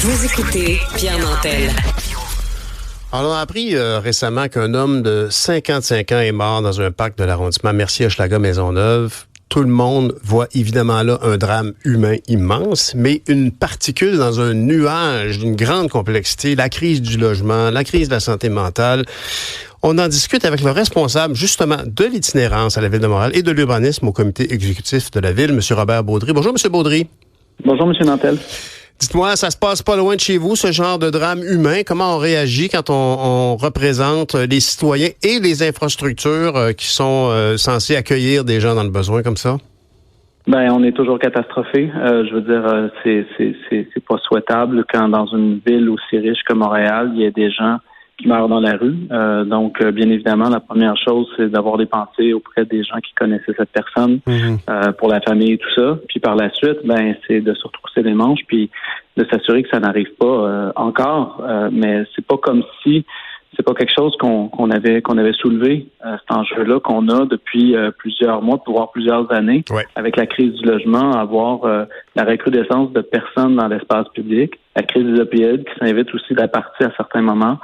Vous écoutez Pierre Nantel. Alors, on a appris récemment qu'un homme de 55 ans est mort dans un parc de l'arrondissement Mercier-Hochelaga-Maisonneuve. Tout le monde voit évidemment là un drame humain immense, mais une particule dans un nuage d'une grande complexité, la crise du logement, la crise de la santé mentale. On en discute avec le responsable justement de l'itinérance à la Ville de Montréal et de l'urbanisme au comité exécutif de la Ville, M. Robert Baudry. Bonjour, M. Baudry. Bonjour, M. Nantel. Dites-moi, ça se passe pas loin de chez vous, ce genre de drame humain? Comment on réagit quand on représente les citoyens et les infrastructures qui sont censées accueillir des gens dans le besoin comme ça? Ben, on est toujours catastrophé. Je veux dire, c'est pas souhaitable quand dans une ville aussi riche que Montréal, il y a des gens qui meurent dans la rue. Donc, bien évidemment, la première chose, c'est d'avoir des pensées auprès des gens qui connaissaient cette personne, pour la famille et tout ça. Puis par la suite, ben, c'est de se retrousser les manches, puis de s'assurer que ça n'arrive pas encore. Mais c'est pas comme si c'est pas quelque chose qu'on avait soulevé, cet enjeu-là qu'on a depuis plusieurs mois, voire plusieurs années, avec la crise du logement, avoir la recrudescence de personnes dans l'espace public, la crise des opioïdes qui s'invite aussi la partie à certains moments.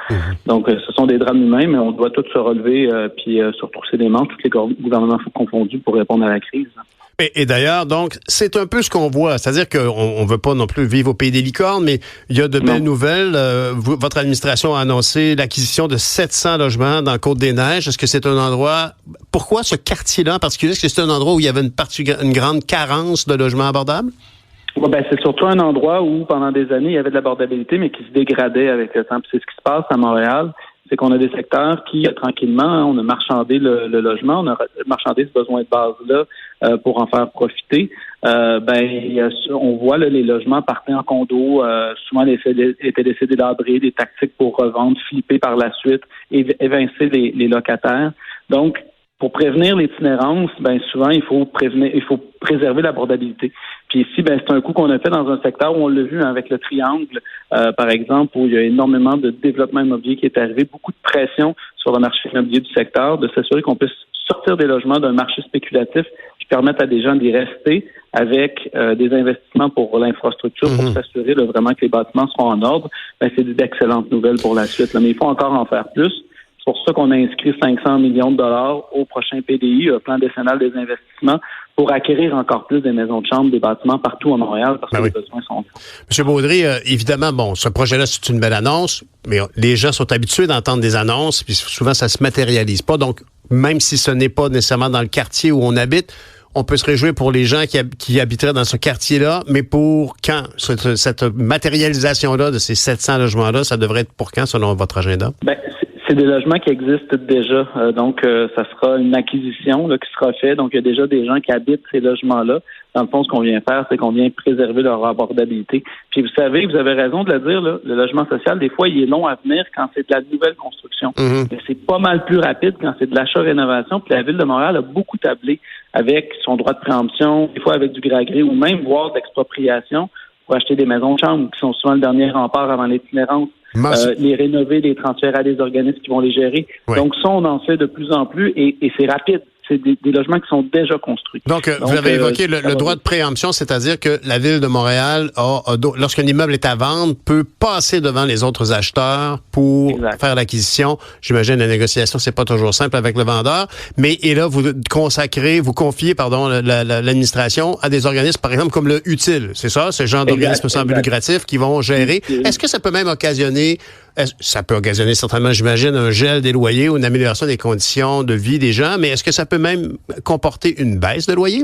Donc, ce sont des drames humains, mais on doit tous se relever puis se retrousser les manches, tous les gouvernements confondus pour répondre à la crise. Et d'ailleurs, donc, c'est un peu ce qu'on voit. C'est-à-dire qu'on veut pas non plus vivre au pays des licornes, mais il y a de belles nouvelles. Votre administration a annoncé l'acquisition de 700 logements dans Côte-des-Neiges. Est-ce que c'est un endroit... Pourquoi ce quartier-là en particulier? Est-ce que c'est un endroit où il y avait une grande carence de logements abordables? Ben, c'est surtout un endroit où, pendant des années, il y avait de l'abordabilité, mais qui se dégradait avec le temps. Puis c'est ce qui se passe à Montréal. C'est qu'on a des secteurs qui, tranquillement, on a marchandé le logement, on a marchandé ce besoin de base-là pour en faire profiter. On voit là, les logements partaient en condo, souvent étaient laissés délabrés, des tactiques pour revendre, flipper par la suite, évincer les locataires. Donc, pour prévenir l'itinérance, ben souvent il faut préserver l'abordabilité. Puis ici, ben c'est un coup qu'on a fait dans un secteur où on l'a vu avec le triangle, par exemple, où il y a énormément de développement immobilier qui est arrivé, beaucoup de pression sur le marché immobilier du secteur, de s'assurer qu'on puisse sortir des logements d'un marché spéculatif qui permettent à des gens d'y rester avec des investissements pour l'infrastructure, pour s'assurer là, vraiment que les bâtiments seront en ordre. Ben c'est d'excellentes nouvelles pour la suite. Là. Mais il faut encore en faire plus. C'est pour ça qu'on a inscrit 500 millions de dollars au prochain PDI, le plan décennal des investissements, pour acquérir encore plus des maisons de chambre, des bâtiments partout à Montréal, parce que les besoins sont là. M. Baudry, évidemment, bon, ce projet-là, c'est une belle annonce, mais les gens sont habitués d'entendre des annonces, puis souvent, ça se matérialise pas. Donc, même si ce n'est pas nécessairement dans le quartier où on habite, on peut se réjouir pour les gens qui habiteraient dans ce quartier-là, mais pour quand? Cette matérialisation-là de ces 700 logements-là, ça devrait être pour quand, selon votre agenda? C'est des logements qui existent déjà. Donc, ça sera une acquisition là, qui sera faite. Donc, il y a déjà des gens qui habitent ces logements-là. Dans le fond, ce qu'on vient faire, c'est qu'on vient préserver leur abordabilité. Puis, vous savez, vous avez raison de le dire, là, le logement social, des fois, il est long à venir quand c'est de la nouvelle construction. Mais c'est pas mal plus rapide quand c'est de l'achat-rénovation. Puis, la Ville de Montréal a beaucoup tablé avec son droit de préemption, des fois avec du gré à gré ou même voire d'expropriation pour acheter des maisons de chambre qui sont souvent le dernier rempart avant l'itinérance. Les rénover, les transférer à des organismes qui vont les gérer. Donc ça, on en fait de plus en plus et c'est rapide. C'est des logements qui sont déjà construits. Donc vous avez évoqué le droit de préemption, c'est-à-dire que la Ville de Montréal, lorsqu'un immeuble est à vendre, peut passer devant les autres acheteurs pour faire l'acquisition. J'imagine la négociation, c'est pas toujours simple avec le vendeur, mais et là, vous confiez l'administration à des organismes, par exemple, comme le Utile. C'est ça, ce genre d'organismes sans but lucratif qui vont gérer. Est-ce que ça peut même occasionner certainement, j'imagine, un gel des loyers ou une amélioration des conditions de vie des gens, mais est-ce que ça peut même comporter une baisse de loyer?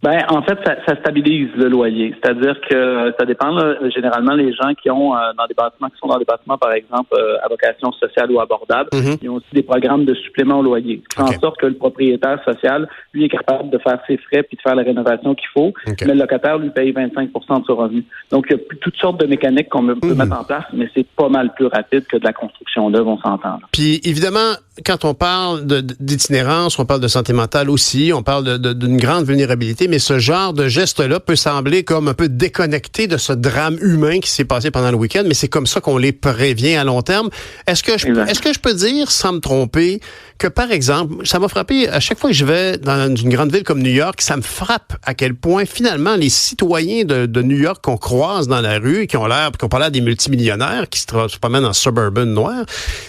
Ben, en fait, ça stabilise le loyer. C'est-à-dire que ça dépend, là, généralement, les gens qui ont qui sont dans des bâtiments, par exemple, à vocation sociale ou abordable, ils ont aussi des programmes de supplément au loyer. Ce qui fait en sorte que le propriétaire social, lui, est capable de faire ses frais puis de faire la rénovation qu'il faut, mais le locataire, lui, paye 25 de son revenu. Donc, il y a toutes sortes de mécaniques qu'on peut mettre en place, mais c'est pas mal plus rapide que de la construction d'œuvres, on s'entend. Puis, évidemment, quand on parle d'itinérance, on parle de santé mentale aussi, on parle d'une grande vulnérabilité, mais ce genre de geste-là peut sembler comme un peu déconnecté de ce drame humain qui s'est passé pendant le week-end, mais c'est comme ça qu'on les prévient à long terme. Est-ce que je peux dire, sans me tromper, que, par exemple, ça m'a frappé, à chaque fois que je vais dans une grande ville comme New York, ça me frappe à quel point, finalement, les citoyens de New York qu'on croise dans la rue, qui ont pas l'air des multimillionnaires, qui se promènent en suburban noir,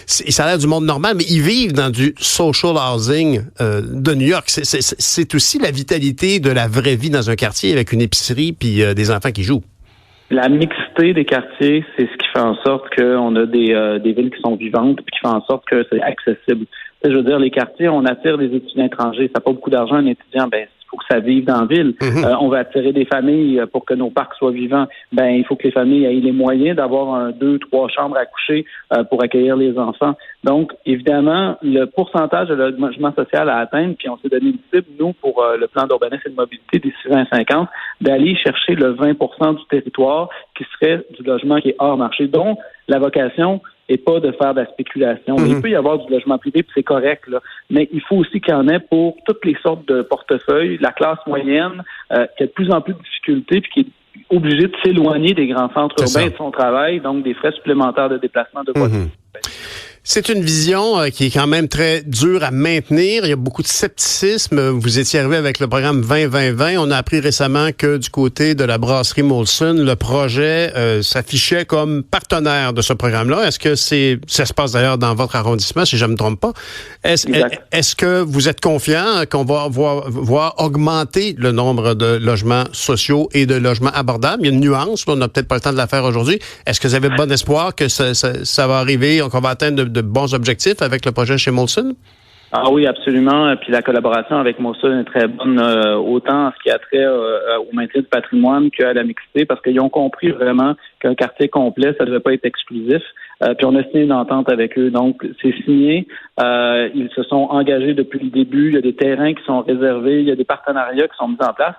ça a l'air du monde normal, mais ils vivent dans du social housing de New York. C'est aussi la vitalité de la vraie vie dans un quartier avec une épicerie puis des enfants qui jouent. La mixité des quartiers, c'est ce qui fait en sorte qu'on a des villes qui sont vivantes et qui fait en sorte que c'est accessible. Je veux dire, les quartiers, on attire des étudiants étrangers. Ça n'a pas beaucoup d'argent, un étudiant, il faut que ça vive dans la ville. On va attirer des familles pour que nos parcs soient vivants. Il faut que les familles aient les moyens d'avoir 2, 3 chambres à coucher pour accueillir les enfants. Donc, évidemment, le pourcentage de logement social à atteindre, puis on s'est donné une cible, nous, pour le plan d'urbanisme et de mobilité d'ici 2050, d'aller chercher le 20% du territoire qui serait du logement qui est hors marché, dont la vocation et pas de faire de la spéculation. Il peut y avoir du logement privé, puis c'est correct, là. Mais il faut aussi qu'il y en ait pour toutes les sortes de portefeuilles, la classe moyenne, qui a de plus en plus de difficultés, puis qui est obligée de s'éloigner des grands centres urbains et de son travail, donc des frais supplémentaires de déplacement de voiture. C'est une vision qui est quand même très dure à maintenir. Il y a beaucoup de scepticisme. Vous étiez arrivé avec le programme 20-20-20. On a appris récemment que du côté de la brasserie Molson, le projet s'affichait comme partenaire de ce programme-là. Est-ce que ça se passe d'ailleurs dans votre arrondissement, si je ne me trompe pas? Est-ce que vous êtes confiant qu'on va voir augmenter le nombre de logements sociaux et de logements abordables? Il y a une nuance. On n'a peut-être pas le temps de la faire aujourd'hui. Est-ce que vous avez bon espoir que ça va arriver, qu'on va atteindre de bons objectifs avec le projet chez Molson? Ah oui, absolument. Puis la collaboration avec Molson est très bonne, autant en ce qui a trait au maintien du patrimoine qu'à la mixité, parce qu'ils ont compris vraiment qu'un quartier complet, ça ne devait pas être exclusif. Puis on a signé une entente avec eux. Donc, c'est signé. Ils se sont engagés depuis le début. Il y a des terrains qui sont réservés. Il y a des partenariats qui sont mis en place.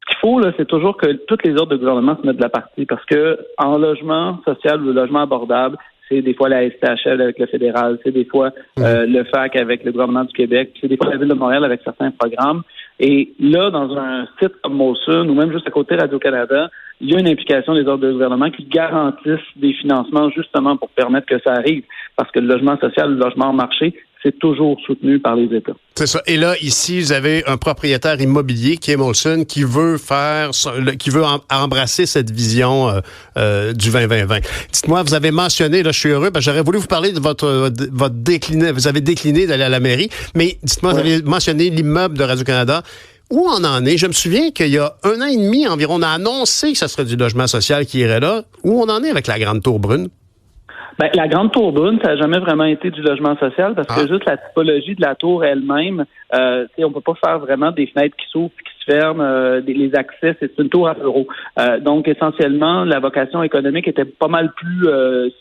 Ce qu'il faut, là, c'est toujours que toutes les ordres de gouvernement se mettent de la partie, parce que en logement social ou logement abordable, c'est des fois la STHL avec le fédéral, c'est des fois le FAC avec le gouvernement du Québec, c'est des fois la Ville de Montréal avec certains programmes. Et là, dans un site comme Molson, ou même juste à côté Radio-Canada, il y a une implication des ordres de gouvernement qui garantissent des financements justement pour permettre que ça arrive. Parce que le logement social, le logement en marché, c'est toujours soutenu par les États. C'est ça. Et là, ici, vous avez un propriétaire immobilier qui est Molson, qui veut embrasser cette vision du 20-20-20. Dites-moi, vous avez mentionné, là, je suis heureux, parce que j'aurais voulu vous parler de votre décliné. Vous avez décliné d'aller à la mairie, mais dites-moi, Vous avez mentionné l'immeuble de Radio-Canada. Où on en est? Je me souviens qu'il y a 1 an et demi environ, on a annoncé que ce serait du logement social qui irait là. Où on en est avec la Grande Tour Brune? La Grande Tour Brune, ça n'a jamais vraiment été du logement social parce que juste la typologie de la tour elle-même, on peut pas faire vraiment des fenêtres qui s'ouvrent et qui se ferment, les accès, c'est une tour à bureau. Donc, essentiellement, la vocation économique était pas mal plus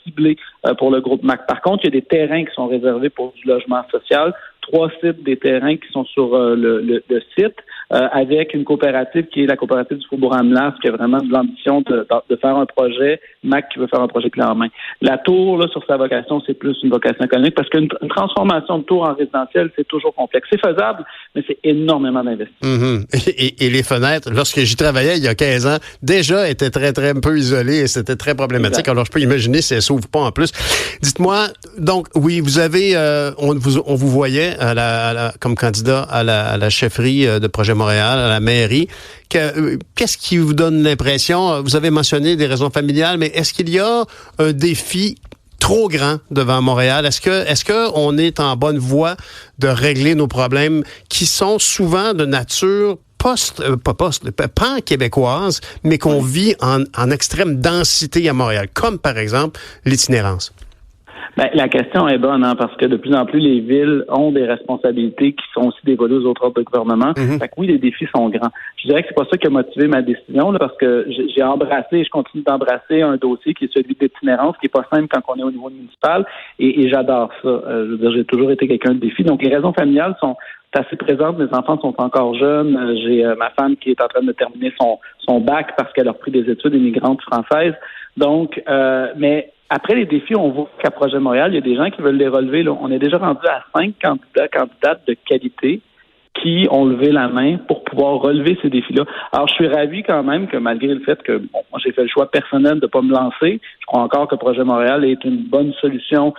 ciblée pour le groupe MAC. Par contre, il y a des terrains qui sont réservés pour du logement social. 3 sites des terrains qui sont sur le site, avec une coopérative qui est la coopérative du Faubourg Amelas, qui a vraiment de l'ambition de faire un projet, MAC qui veut faire un projet clé en main. La tour, là, sur sa vocation, c'est plus une vocation économique, parce qu'une transformation de tour en résidentiel, c'est toujours complexe. C'est faisable, mais c'est énormément d'investissement. Et les fenêtres, lorsque j'y travaillais il y a 15 ans, déjà étaient très, très un peu isolées et c'était très problématique. Exact. Alors, je peux imaginer si elles s'ouvrent pas en plus. Dites-moi, donc, oui, vous avez, on vous voyait comme candidat à la chefferie de Projet Montréal, à la mairie. Qu'est-ce qui vous donne l'impression? Vous avez mentionné des raisons familiales, mais est-ce qu'il y a un défi trop grand devant Montréal? Est-ce que on est en bonne voie de régler nos problèmes qui sont souvent de nature pan-québécoise, mais qu'on vit en extrême densité à Montréal, comme par exemple l'itinérance? La question est bonne, parce que de plus en plus, les villes ont des responsabilités qui sont aussi dévolues aux autres ordres de gouvernement. Fait que oui, les défis sont grands. Je dirais que c'est pas ça qui a motivé ma décision, là, parce que j'ai embrassé, je continue d'embrasser un dossier qui est celui d'itinérance, qui est pas simple quand on est au niveau municipal, et j'adore ça. Je veux dire, j'ai toujours été quelqu'un de défi. Donc, les raisons familiales sont assez présentes. Mes enfants sont encore jeunes. J'ai ma femme qui est en train de terminer son bac parce qu'elle a repris des études immigrantes françaises. Donc, mais après les défis, on voit qu'à Projet Montréal, il y a des gens qui veulent les relever. Là. On est déjà rendu à 5 candidates de qualité qui ont levé la main pour pouvoir relever ces défis-là. Alors, je suis ravi quand même que malgré le fait que moi j'ai fait le choix personnel de ne pas me lancer, je crois encore que Projet Montréal est une bonne solution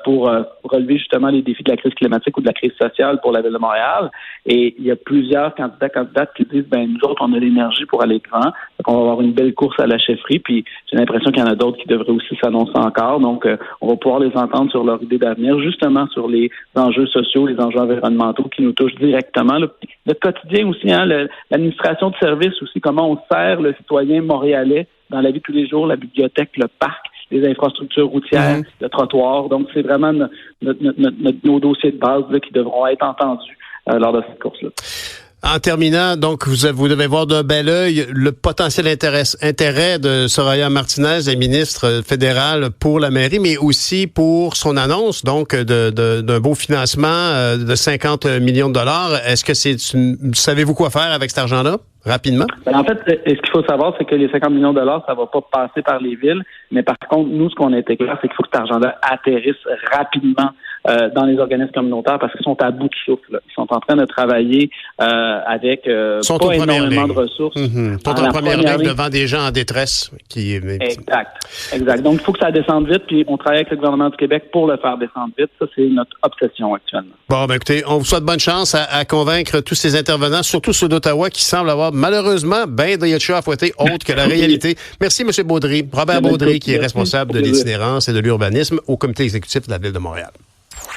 pour relever justement les défis de la crise climatique ou de la crise sociale pour la Ville de Montréal. Et il y a plusieurs candidates qui disent, nous autres, on a l'énergie pour aller grand. Donc, on va avoir une belle course à la chefferie. Puis, j'ai l'impression qu'il y en a d'autres qui devraient aussi s'annoncer encore. Donc, on va pouvoir les entendre sur leur idée d'avenir, justement sur les enjeux sociaux, les enjeux environnementaux qui nous touchent directement. Le quotidien aussi, l'administration de services aussi, comment on sert le citoyen montréalais dans la vie de tous les jours, la bibliothèque, le parc, les infrastructures routières, le trottoir. Donc, c'est vraiment nos dossiers de base là, qui devront être entendus lors de cette course-là. En terminant, donc, vous devez voir d'un bel œil le potentiel intérêt de Soraya Martinez, la ministre fédérale, pour la mairie, mais aussi pour son annonce, donc, d'un beau financement de 50 millions de dollars. Est-ce que savez-vous quoi faire avec cet argent-là? Rapidement? En fait, ce qu'il faut savoir, c'est que les 50 millions de dollars, ça va pas passer par les villes. Mais par contre, nous, ce qu'on a été clair, c'est qu'il faut que cet argent-là atterrisse rapidement dans les organismes communautaires parce qu'ils sont à bout de souffle. Là. Ils sont en train de travailler avec pas énormément de ressources. Ils sont en première ligne devant des gens en détresse. Exact. Donc, il faut que ça descende vite. Puis, on travaille avec le gouvernement du Québec pour le faire descendre vite. Ça, c'est notre obsession actuellement. Bon, écoutez, on vous souhaite bonne chance à convaincre tous ces intervenants, surtout ceux d'Ottawa qui semblent avoir malheureusement bien de yatcha à fouetter autre que la réalité. Merci, M. Baudry. Robert Baudry, qui est responsable de l'itinérance et de l'urbanisme au comité exécutif de la Ville de Montréal.